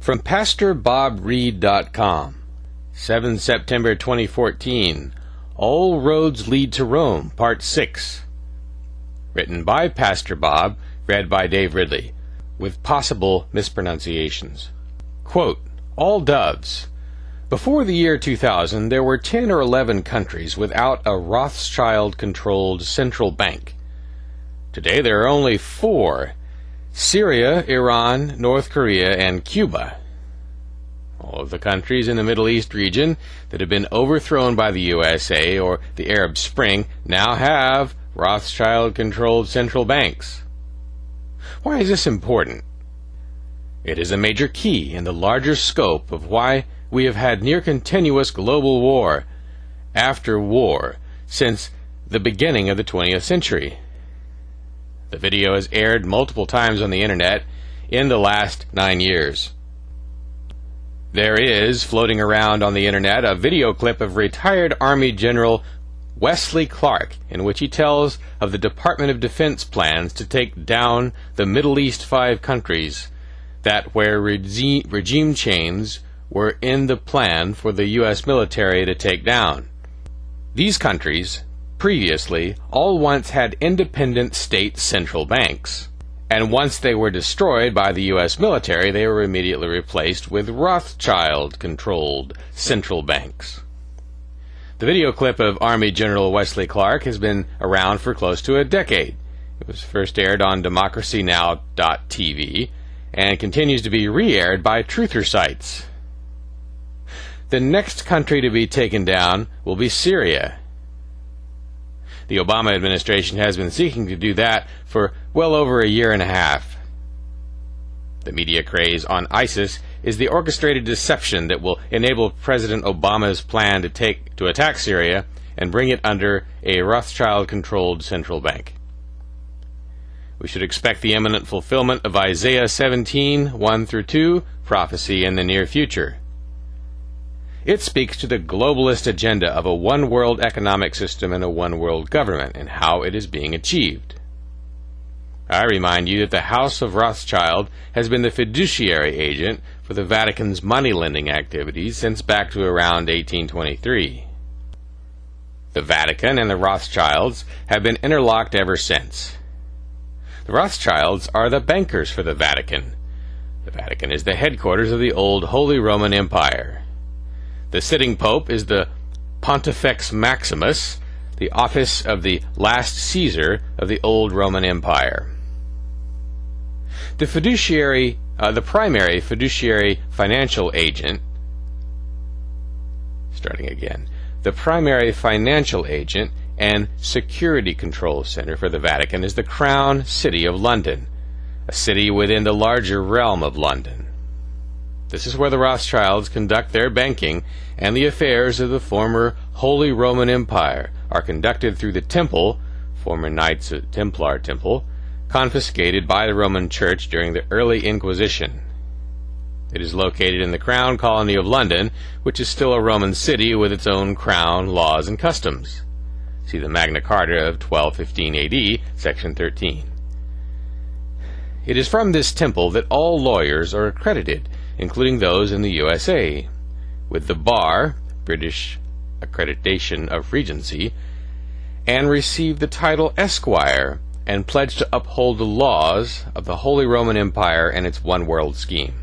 From PastorBobReed.com, 7 September 2014, All Roads Lead to Rome, Part 6. Written by Pastor Bob, read by Dave Ridley, with possible mispronunciations. Quote, all doves. Before the year 2000, there were 10 or 11 countries without a Rothschild-controlled central bank. Today there are only 4. Syria, Iran, North Korea, and Cuba. All of the countries in the Middle East region that have been overthrown by the USA or the Arab Spring now have Rothschild-controlled central banks. Why is this important? It is a major key in the larger scope of why we have had near-continuous global war after war since the beginning of the 20th century. The video has aired multiple times on the internet in the last 9 years. There is, floating around on the internet, a video clip of retired Army General Wesley Clark in which he tells of the Department of Defense plans to take down the Middle East 5 countries that where regime change were in the plan for the U.S. military to take down. These countries previously all once had independent state central banks, and once they were destroyed by the U.S. military, they were immediately replaced with Rothschild-controlled central banks. The video clip of Army General Wesley Clark has been around for close to a decade. It was first aired on DemocracyNow.tv and continues to be re-aired by truther sites. The next country to be taken down will be Syria. The Obama administration has been seeking to do that for well over a year and a half. The media craze on ISIS is the orchestrated deception that will enable President Obama's plan to attack Syria and bring it under a Rothschild-controlled central bank. We should expect the imminent fulfillment of Isaiah 17, 1-2 prophecy in the near future. It speaks to the globalist agenda of a one-world economic system and a one-world government and how it is being achieved. I remind you that the House of Rothschild has been the fiduciary agent for the Vatican's money-lending activities since back to around 1823. The Vatican and the Rothschilds have been interlocked ever since. The Rothschilds are the bankers for the Vatican. The Vatican is the headquarters of the old Holy Roman Empire. The sitting pope is the Pontifex Maximus, the office of the last Caesar of the old Roman Empire. The primary fiduciary financial agent, the primary financial agent and security control center for the Vatican is the Crown City of London, a city within the larger realm of London. This is where the Rothschilds conduct their banking, and the affairs of the former Holy Roman Empire are conducted through the temple, former Knights Templar Temple, confiscated by the Roman Church during the early Inquisition. It is located in the Crown Colony of London, which is still a Roman city with its own crown, laws, and customs. See the Magna Carta of 1215 AD, Section 13. It is from this temple that all lawyers are accredited, including those in the USA, with the Bar, British accreditation of Regency, and receive the title Esquire and pledge to uphold the laws of the Holy Roman Empire and its one-world scheme.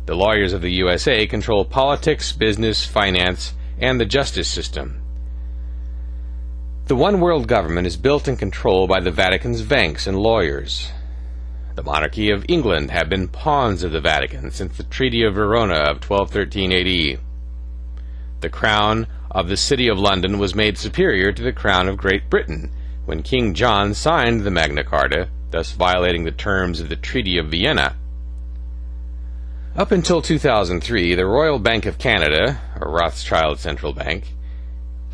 The lawyers of the USA control politics, business, finance, and the justice system. The one-world government is built and controlled by the Vatican's banks and lawyers. The monarchy of England have been pawns of the Vatican since the Treaty of Verona of 1213 AD. The crown of the City of London was made superior to the crown of Great Britain when King John signed the Magna Carta, thus violating the terms of the Treaty of Vienna. Up until 2003, the Royal Bank of Canada, or Rothschild Central Bank,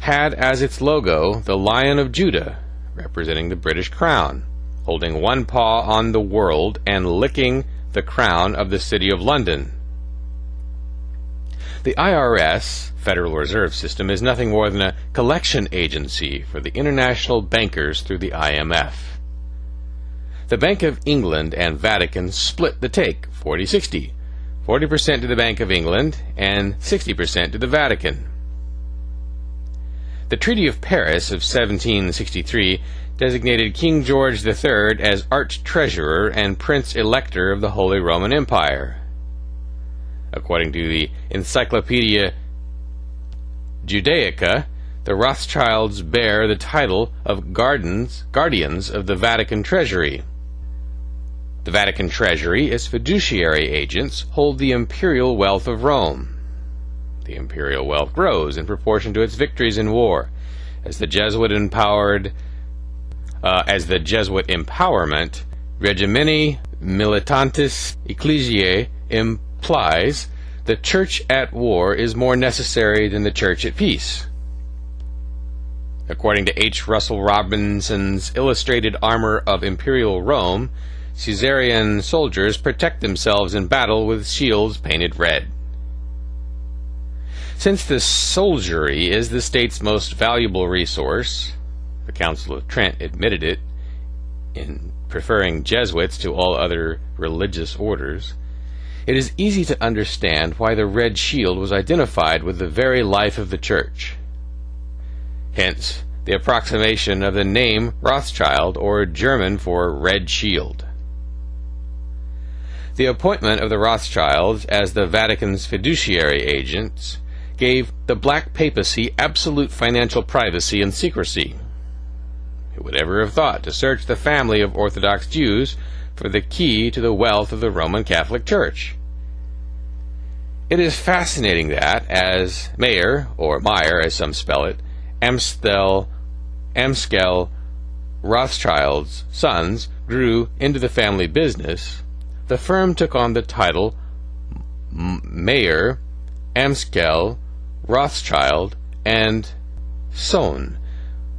had as its logo the Lion of Judah, representing the British Crown, holding one paw on the world and licking the crown of the City of London. The IRS, Federal Reserve System, is nothing more than a collection agency for the international bankers through the IMF. The Bank of England and Vatican split the take, 40-60, 40% to the Bank of England, and 60% to the Vatican. The Treaty of Paris of 1763 designated King George III as Arch-Treasurer and Prince-Elector of the Holy Roman Empire. According to the Encyclopedia Judaica, the Rothschilds bear the title of guardians of the Vatican Treasury. The Vatican Treasury, as fiduciary agents, hold the imperial wealth of Rome. The imperial wealth grows in proportion to its victories in war, as the Jesuit empowerment Regimini Militantis Ecclesiae implies, the church at war is more necessary than the church at peace. According to H. Russell Robinson's Illustrated Armor of Imperial Rome, Caesarian soldiers protect themselves in battle with shields painted red. Since the soldiery is the state's most valuable resource, the Council of Trent admitted it in preferring Jesuits to all other religious orders, it is easy to understand why the red shield was identified with the very life of the church. Hence, the approximation of the name Rothschild, or German for red shield. The appointment of the Rothschilds as the Vatican's fiduciary agents gave the Black Papacy absolute financial privacy and secrecy. Who would ever have thought to search the family of Orthodox Jews for the key to the wealth of the Roman Catholic Church? It is fascinating that, as Meyer, or Meyer as some spell it, Amstel Rothschild's sons grew into the family business, the firm took on the title Meyer, Amstel, Rothschild, and Sohn,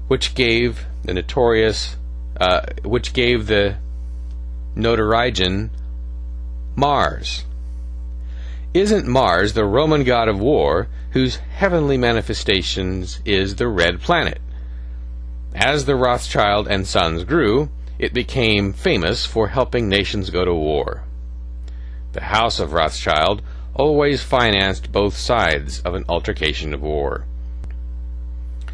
which gave the notorigen Mars. Isn't Mars the Roman god of war, whose heavenly manifestations is the red planet? As the Rothschild and Sons grew, it became famous for helping nations go to war. The House of Rothschild always financed both sides of an altercation of war.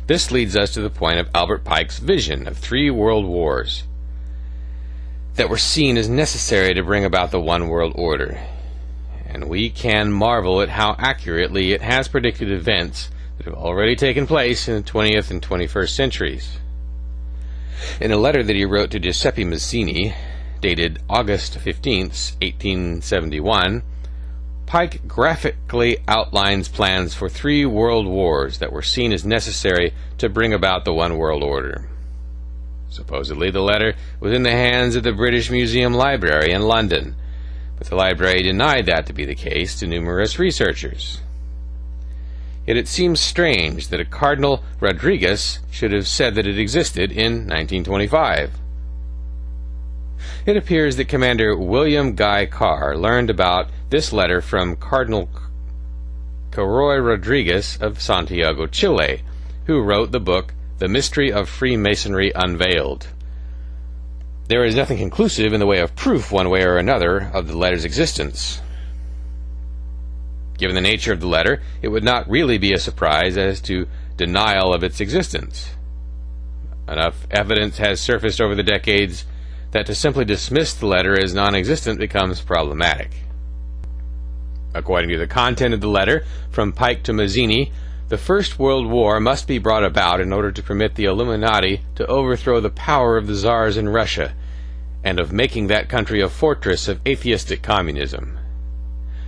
This leads us to the point of Albert Pike's vision of 3 world wars that were seen as necessary to bring about the one world order. And we can marvel at how accurately it has predicted events that have already taken place in the 20th and 21st centuries. In a letter that he wrote to Giuseppe Mazzini, dated August 15, 1871, Pike graphically outlines plans for 3 world wars that were seen as necessary to bring about the one world order. Supposedly the letter was in the hands of the British Museum Library in London, but the library denied that to be the case to numerous researchers. Yet it seems strange that a Cardinal Rodriguez should have said that it existed in 1925. It appears that Commander William Guy Carr learned about this letter from Cardinal Caroy Rodriguez of Santiago, Chile, who wrote the book The Mystery of Freemasonry Unveiled. There is nothing conclusive in the way of proof one way or another of the letter's existence. Given the nature of the letter, it would not really be a surprise as to denial of its existence. Enough evidence has surfaced over the decades that to simply dismiss the letter as non-existent becomes problematic. According to the content of the letter from Pike to Mazzini, the First World War must be brought about in order to permit the Illuminati to overthrow the power of the czars in Russia, and of making that country a fortress of atheistic communism.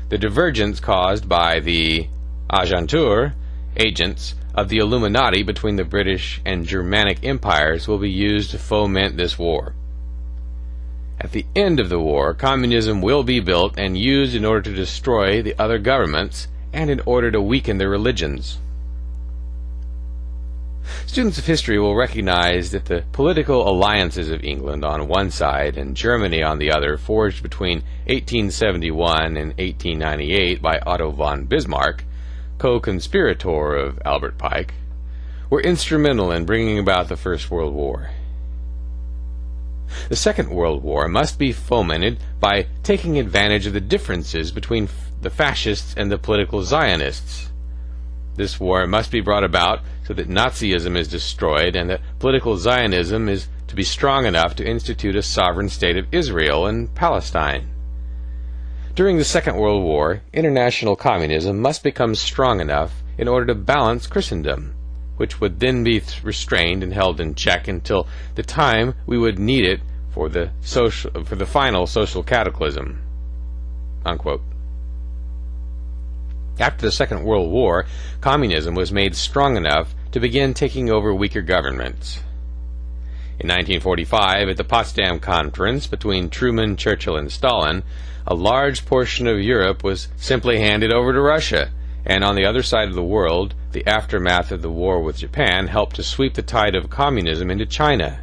The divergence caused by the Agentur, agents of the Illuminati between the British and Germanic empires, will be used to foment this war. At the end of the war, communism will be built and used in order to destroy the other governments and in order to weaken their religions. Students of history will recognize that the political alliances of England on one side and Germany on the other, forged between 1871 and 1898 by Otto von Bismarck, co-conspirator of Albert Pike, were instrumental in bringing about the First World War. The Second World War must be fomented by taking advantage of the differences between the fascists and the political Zionists. This war must be brought about so that Nazism is destroyed and that political Zionism is to be strong enough to institute a sovereign state of Israel and Palestine. During the Second World War, international communism must become strong enough in order to balance Christendom, which would then be restrained and held in check until the time we would need it for the final social cataclysm." Unquote. After the Second World War, communism was made strong enough to begin taking over weaker governments. In 1945, at the Potsdam Conference between Truman, Churchill, and Stalin, a large portion of Europe was simply handed over to Russia, and on the other side of the world, the aftermath of the war with Japan helped to sweep the tide of communism into China.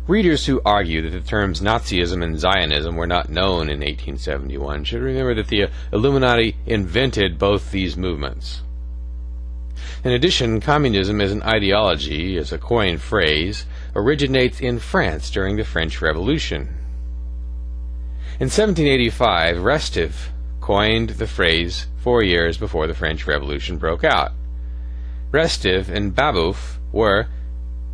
Readers who argue that the terms Nazism and Zionism were not known in 1871 should remember that the Illuminati invented both these movements. In addition, communism as an ideology, as a coined phrase, originates in France during the French Revolution. In 1785, Restif coined the phrase 4 years before the French Revolution broke out. Restif and Babeuf were,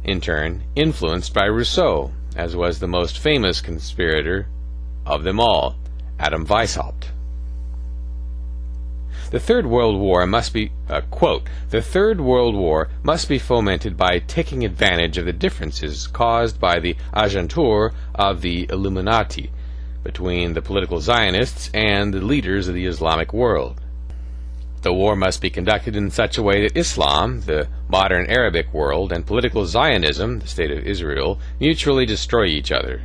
in turn, influenced by Rousseau, as was the most famous conspirator of them all, Adam Weishaupt. The Third World War must be, quote, "The Third World War must be fomented by taking advantage of the differences caused by the agentur of the Illuminati between the political Zionists and the leaders of the Islamic world. The war must be conducted in such a way that Islam, the modern Arabic world, and political Zionism, the State of Israel, mutually destroy each other.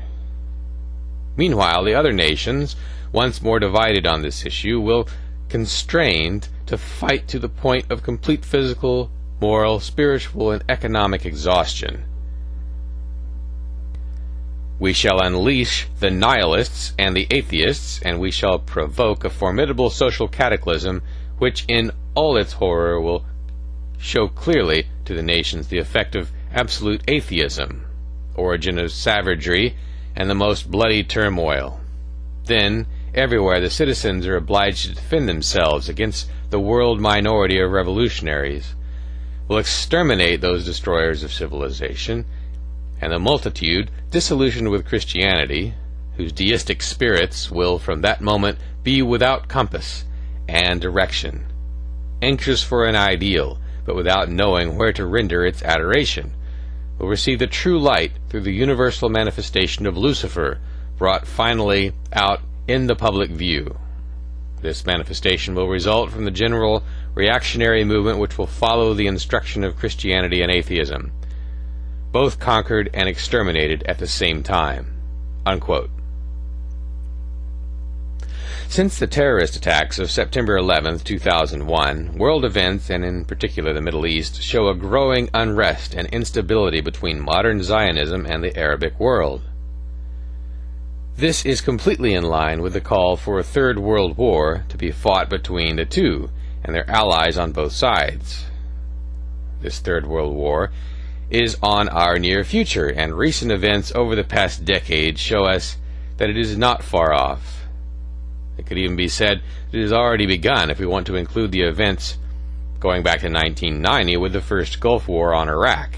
Meanwhile, the other nations, once more divided on this issue, will constrained to fight to the point of complete physical, moral, spiritual, and economic exhaustion. We shall unleash the nihilists and the atheists, and we shall provoke a formidable social cataclysm which in all its horror will show clearly to the nations the effect of absolute atheism, origin of savagery, and the most bloody turmoil. Then, everywhere the citizens are obliged to defend themselves against the world minority of revolutionaries, will exterminate those destroyers of civilization, and the multitude, disillusioned with Christianity, whose deistic spirits will from that moment be without compass and direction, anxious for an ideal, but without knowing where to render its adoration, will receive the true light through the universal manifestation of Lucifer, brought finally out in the public view. This manifestation will result from the general reactionary movement which will follow the instruction of Christianity and atheism, both conquered and exterminated at the same time." Unquote. Since the terrorist attacks of September 11, 2001, world events, and in particular the Middle East, show a growing unrest and instability between modern Zionism and the Arabic world. This is completely in line with the call for a Third World War to be fought between the two and their allies on both sides. This Third World War is on our near future, and recent events over the past decade show us that it is not far off. It could even be said that it has already begun if we want to include the events going back to 1990 with the first Gulf War on Iraq.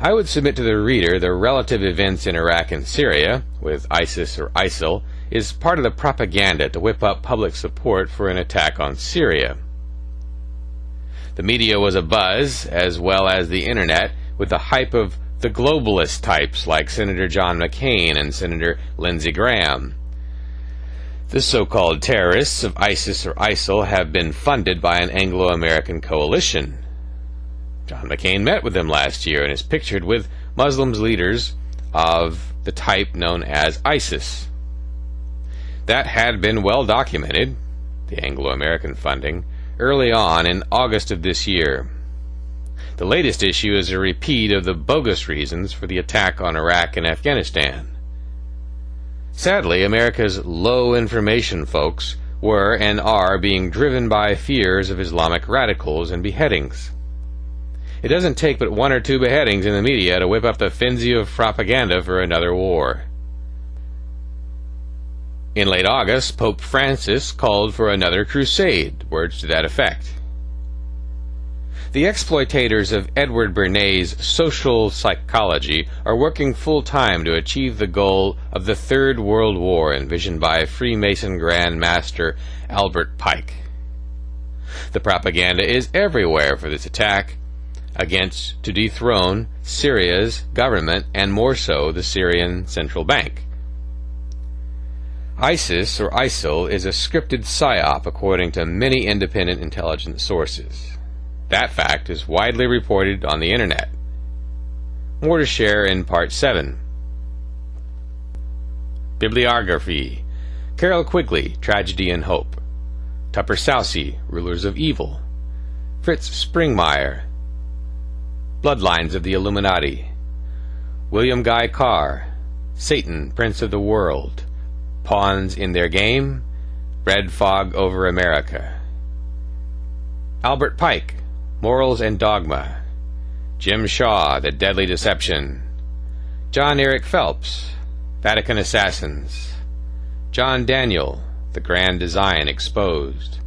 I would submit to the reader the relative events in Iraq and Syria, with ISIS or ISIL, is part of the propaganda to whip up public support for an attack on Syria. The media was abuzz, as well as the internet, with the hype of the globalist types like Senator John McCain and Senator Lindsey Graham. The so-called terrorists of ISIS or ISIL have been funded by an Anglo-American coalition. John McCain met with them last year and is pictured with Muslim leaders of the type known as ISIS. That had been well documented, the Anglo-American funding, early on in August of this year. The latest issue is a repeat of the bogus reasons for the attack on Iraq and Afghanistan. Sadly, America's low information folks were and are being driven by fears of Islamic radicals and beheadings. It doesn't take but one or two beheadings in the media to whip up the frenzy of propaganda for another war. In late August, Pope Francis called for another crusade, words to that effect. The exploitators of Edward Bernays' social psychology are working full-time to achieve the goal of the Third World War envisioned by Freemason Grand Master Albert Pike. The propaganda is everywhere for this attack to dethrone Syria's government and more so the Syrian Central Bank. ISIS or ISIL is a scripted psyop according to many independent intelligence sources. That fact is widely reported on the internet. More to share in Part 7. Bibliography: Carroll Quigley, Tragedy and Hope. Tupper Southey, Rulers of Evil. Fritz Springmeier, Bloodlines of the Illuminati. William Guy Carr, Satan, Prince of the World. Pawns in Their Game. Red Fog Over America. Albert Pike, Morals and Dogma. Jim Shaw, The Deadly Deception. John Eric Phelps, Vatican Assassins. John Daniel, The Grand Design Exposed.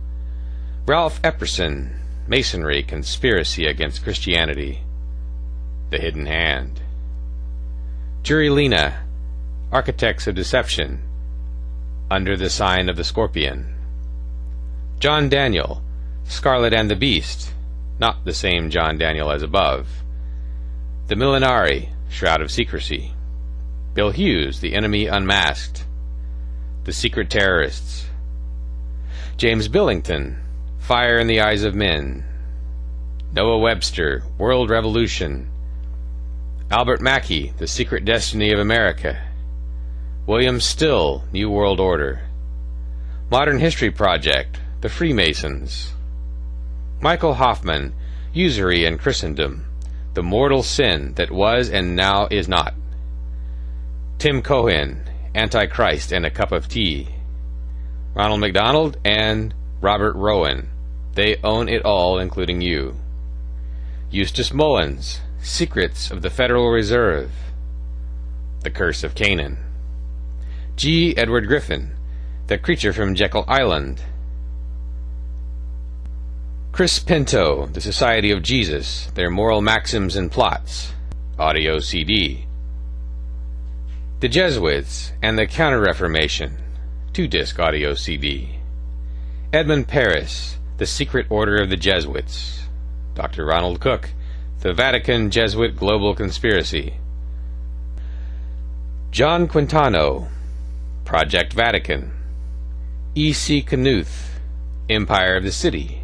Ralph Epperson, Masonry, Conspiracy Against Christianity. The Hidden Hand. Juri Lena, Architects of Deception. Under the Sign of the Scorpion. John Daniel, Scarlet and the Beast, not the same John Daniel as above. The Millenari, Shroud of Secrecy. Bill Hughes, The Enemy Unmasked. The Secret Terrorists. James Billington, Fire in the Eyes of Men. Noah Webster, World Revolution. Albert Mackey, The Secret Destiny of America. William Still, New World Order. Modern History Project, The Freemasons. Michael Hoffman, Usury and Christendom, The Mortal Sin That Was and Now Is Not. Tim Cohen, Antichrist and a Cup of Tea. Ronald McDonald and Robert Rowan, They Own It All, Including You. Eustace Mullins, Secrets of the Federal Reserve. The Curse of Canaan. G. Edward Griffin, The Creature from Jekyll Island. Chris Pinto, The Society of Jesus, Their Moral Maxims and Plots, audio CD. The Jesuits and the Counter-Reformation, 2-disc audio CD. Edmund Paris, The Secret Order of the Jesuits. Dr. Ronald Cook, The Vatican Jesuit Global Conspiracy. John Quintano, Project Vatican. E.C. Knuth, Empire of the City.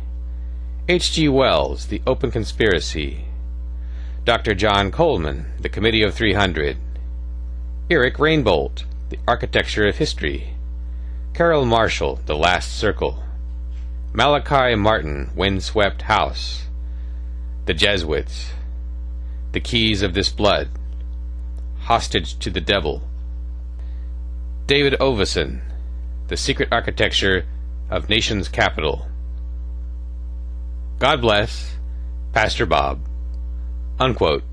H.G. Wells, The Open Conspiracy. Dr. John Coleman, The Committee of 300. Eric Rainbolt, The Architecture of History. Carol Marshall, The Last Circle. Malachi Martin, Windswept House. The Jesuits. The Keys of This Blood. Hostage to the Devil. David Oveson, The Secret Architecture of Nation's Capital. God bless, Pastor Bob. Unquote.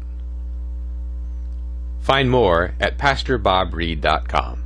Find more at PastorBobReed.com.